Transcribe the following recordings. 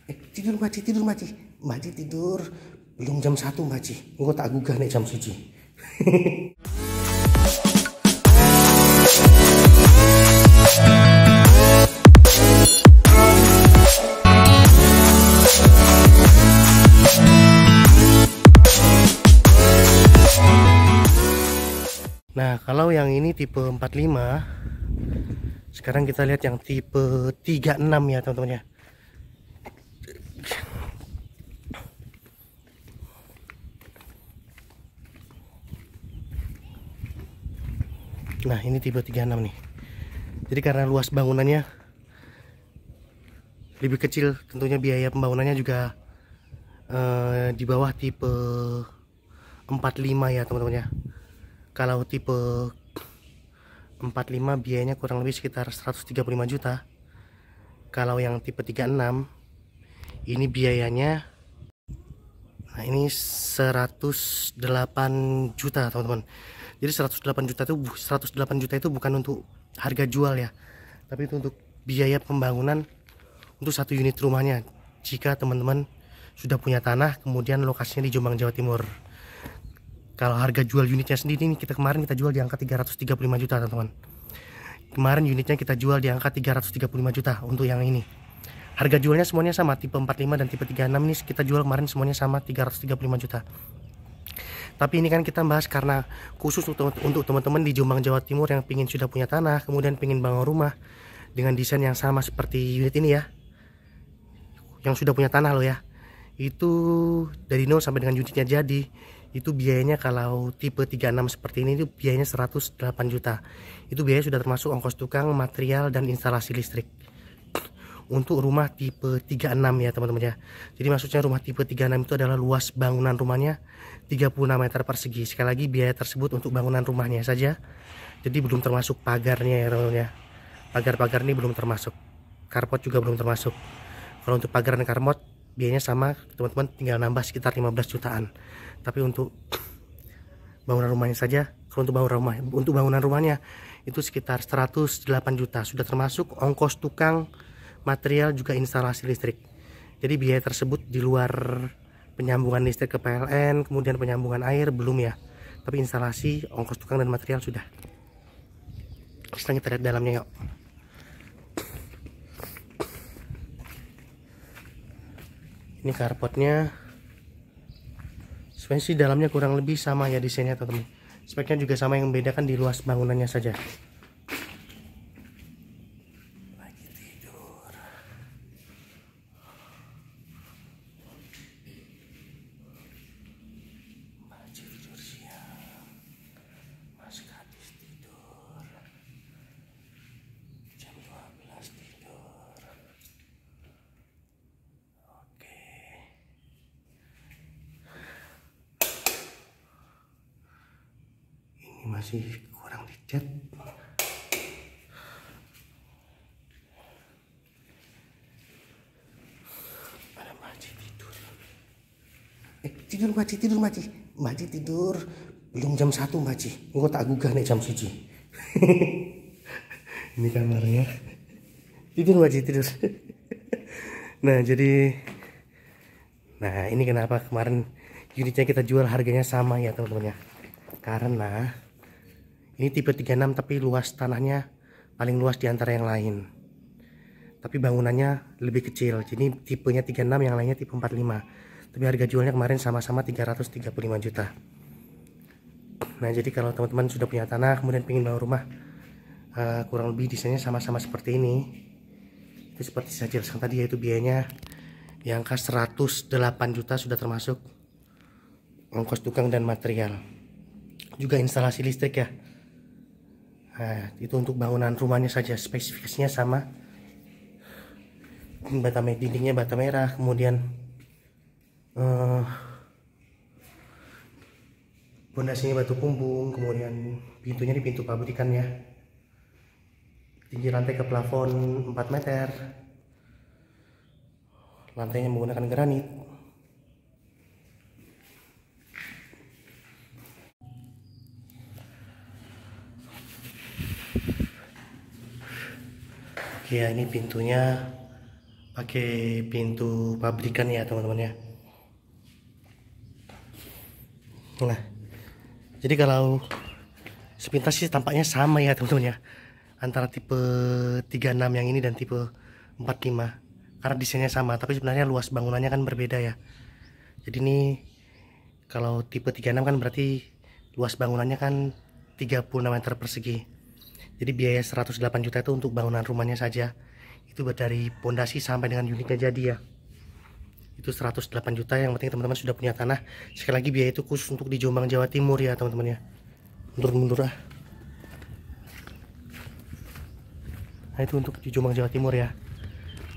Tidur Maci. Maci tidur. Belum jam 1 Maci. Engko tak gugah nek jam 1. Nah, kalau yang ini tipe 45, sekarang kita lihat yang tipe 36 ya, teman-teman ya. Nah, ini tipe 36 nih. Jadi karena luas bangunannya lebih kecil, tentunya biaya pembangunannya juga di bawah tipe 45 ya, teman-teman ya. Kalau tipe 45 biayanya kurang lebih sekitar 135 juta. Kalau yang tipe 36 ini biayanya, nah ini 108 juta, teman-teman. Jadi 108 juta itu bukan untuk harga jual ya, tapi itu untuk biaya pembangunan untuk satu unit rumahnya. Jika teman-teman sudah punya tanah, kemudian lokasinya di Jombang, Jawa Timur. Kalau harga jual unitnya sendiri ini kemarin kita jual di angka 335 juta, teman-teman. Kemarin unitnya kita jual di angka 335 juta untuk yang ini. Harga jualnya semuanya sama, tipe 45 dan tipe 36 ini kita jual kemarin semuanya sama 335 juta. Tapi ini kan kita bahas karena khusus untuk teman-teman di Jombang, Jawa Timur yang sudah punya tanah, kemudian pingin bangun rumah dengan desain yang sama seperti unit ini ya. Yang sudah punya tanah loh ya. Itu dari 0 sampai dengan unitnya jadi, itu biayanya kalau tipe 36 seperti ini itu biayanya 108 juta. Itu biaya sudah termasuk ongkos tukang, material, dan instalasi listrik. Untuk rumah tipe 36 ya, teman-teman ya. Jadi maksudnya rumah tipe 36 itu adalah luas bangunan rumahnya 36 meter persegi. Sekali lagi biaya tersebut untuk bangunan rumahnya saja. Jadi belum termasuk pagarnya ya, teman-teman ya. Pagar-pagar ini belum termasuk. Carport juga belum termasuk. Kalau untuk pagar dan carport biayanya sama, teman-teman, tinggal nambah sekitar 15 jutaan. Tapi untuk bangunan rumahnya saja, kalau untuk bangunan rumahnya itu sekitar 108 juta, sudah termasuk ongkos tukang, material, juga instalasi listrik. Jadi biaya tersebut di luar penyambungan listrik ke PLN, kemudian penyambungan air belum ya. Tapi instalasi, ongkos tukang, dan material sudah. Sekarang kita lihat dalamnya yuk. Ini carportnya. Sebenarnya sih dalamnya kurang lebih sama ya desainnya, teman-teman. Speknya juga sama, yang membedakan di luas bangunannya saja. Lagi tidur. Maci tidur siang. Mas Kadis tidur. Jam 12 tidur. Oke. Masih kurang dicat. Ada Maci tidur. Tidur Maci tidur. Belum jam 1 Maci. Engko tak gugah nek jam 1. Ini kamarnya. Tidur Maci tidur. Nah, ini kenapa kemarin unitnya kita jual harganya sama ya, teman-teman ya. Karena ini tipe 36 tapi luas tanahnya paling luas di antara yang lain. Tapi bangunannya lebih kecil. Jadi tipenya 36, yang lainnya tipe 45. Tapi harga jualnya kemarin sama-sama 335 juta. Nah, jadi kalau teman-teman sudah punya tanah kemudian ingin bangun rumah, kurang lebih desainnya sama-sama seperti ini. Itu seperti saya jelaskan tadi, yaitu biayanya di angka 108 juta, sudah termasuk ongkos tukang dan material. Juga instalasi listrik ya. Nah, itu untuk bangunan rumahnya saja, spesifikasinya sama. Dindingnya bata merah, kemudian pondasinya batu kumbung, kemudian pintunya di pintu pabrikan ya. Tinggi lantai ke plafon 4 meter. Lantainya menggunakan granit. Oke ya, ini pintunya pakai pintu pabrikan ya teman-teman ya. Nah, jadi kalau sepintas sih tampaknya sama ya teman-teman ya, antara tipe 36 yang ini dan tipe 45, karena desainnya sama, tapi sebenarnya luas bangunannya kan berbeda ya. Jadi ini kalau tipe 36 kan berarti luas bangunannya kan 36 meter persegi. Jadi biaya 108 juta itu untuk bangunan rumahnya saja. Itu dari pondasi sampai dengan unitnya jadi ya. Itu 108 juta, yang penting teman-teman sudah punya tanah. Sekali lagi biaya itu khusus untuk di Jombang Jawa Timur ya teman-teman ya. Mundur ah. Nah itu untuk di Jombang Jawa Timur ya.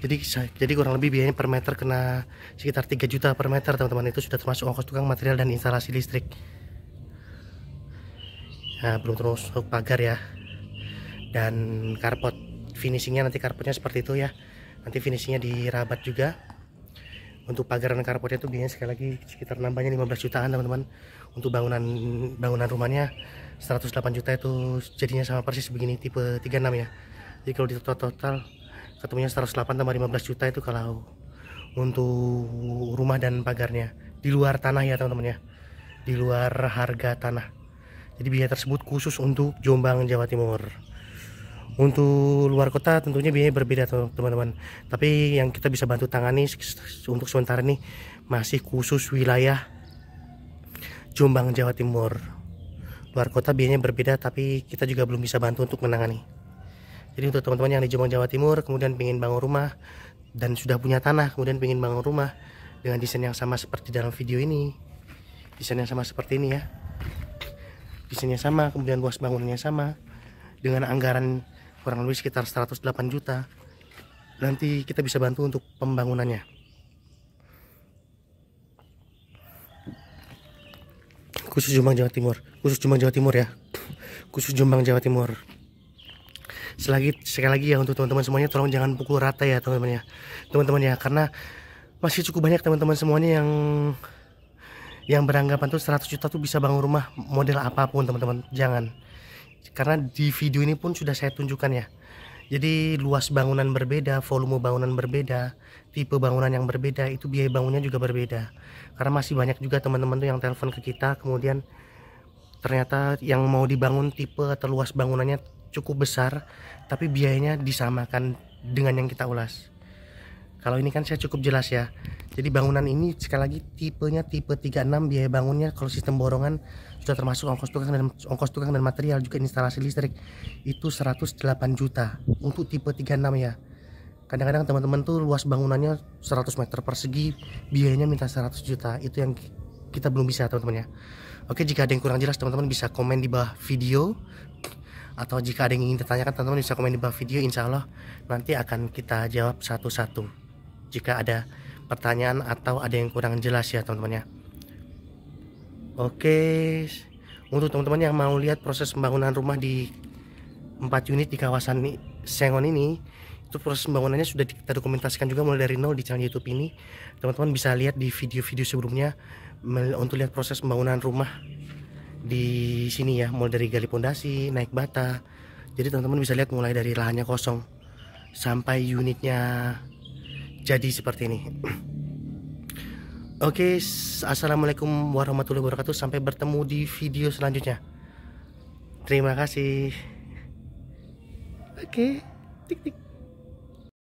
Jadi kurang lebih biayanya per meter kena sekitar 3 juta per meter teman-teman. Itu sudah termasuk ongkos tukang, material, dan instalasi listrik. Nah belum termasuk pagar ya, dan karpot. Finishingnya nanti karpotnya seperti itu ya. Nanti finishingnya dirabat juga. Untuk pagar dan karpotnya itu biayanya sekali lagi sekitar nambahnya 15 jutaan teman-teman. Untuk bangunan rumahnya 108 juta itu jadinya sama persis begini tipe 36 ya. Jadi kalau di total ketemunya 108 tambah 15 juta itu kalau untuk rumah dan pagarnya. Di luar tanah ya teman-teman ya. Di luar harga tanah. Jadi biaya tersebut khusus untuk Jombang Jawa Timur. Untuk luar kota tentunya biaya berbeda teman-teman. Tapi yang kita bisa bantu tangani untuk sementara ini masih khusus wilayah Jombang Jawa Timur. Luar kota biayanya berbeda, tapi kita juga belum bisa bantu untuk menangani. Jadi untuk teman-teman yang di Jombang Jawa Timur kemudian ingin bangun rumah dan sudah punya tanah, kemudian ingin bangun rumah dengan desain yang sama seperti dalam video ini, desain yang sama seperti ini ya, desainnya sama, kemudian luas bangunannya sama, dengan anggaran kurang lebih sekitar 108 juta, nanti kita bisa bantu untuk pembangunannya. Khusus Jombang Jawa Timur, khusus Jombang Jawa Timur ya, khusus Jombang Jawa Timur. Sekali lagi ya untuk teman-teman semuanya, tolong jangan pukul rata ya teman-teman ya, karena masih cukup banyak teman-teman semuanya yang beranggapan tuh 100 juta tuh bisa bangun rumah model apapun teman-teman. Jangan, karena di video ini pun sudah saya tunjukkan ya. Jadi luas bangunan berbeda, volume bangunan berbeda, tipe bangunan yang berbeda, itu biaya bangunnya juga berbeda. Karena masih banyak juga teman-teman tuh yang telepon ke kita, kemudian ternyata yang mau dibangun tipe atau luas bangunannya cukup besar, tapi biayanya disamakan dengan yang kita ulas. Kalau ini kan saya cukup jelas ya. Jadi bangunan ini sekali lagi tipenya tipe 36, biaya bangunnya kalau sistem borongan sudah termasuk ongkos tukang dan material, juga instalasi listrik, itu 108 juta untuk tipe 36 ya. Kadang-kadang teman-teman tuh luas bangunannya 100 meter persegi, biayanya minta 100 juta. Itu yang kita belum bisa teman-teman ya. Oke, jika ada yang kurang jelas teman-teman bisa komen di bawah video, atau jika ada yang ingin ditanyakan teman-teman bisa komen di bawah video. Insya Allah nanti akan kita jawab satu-satu jika ada pertanyaan atau ada yang kurang jelas ya teman-teman ya. Oke, untuk teman-teman yang mau lihat proses pembangunan rumah di 4 unit di kawasan Sengon ini, itu proses pembangunannya sudah kita dokumentasikan juga mulai dari nol di channel YouTube ini. Teman-teman bisa lihat di video-video sebelumnya untuk lihat proses pembangunan rumah di sini ya, mulai dari gali pondasi, naik bata. Jadi teman-teman bisa lihat mulai dari lahannya kosong sampai unitnya jadi seperti ini. Oke, assalamualaikum warahmatullahi wabarakatuh. Sampai bertemu di video selanjutnya. Terima kasih. Oke, tik tik.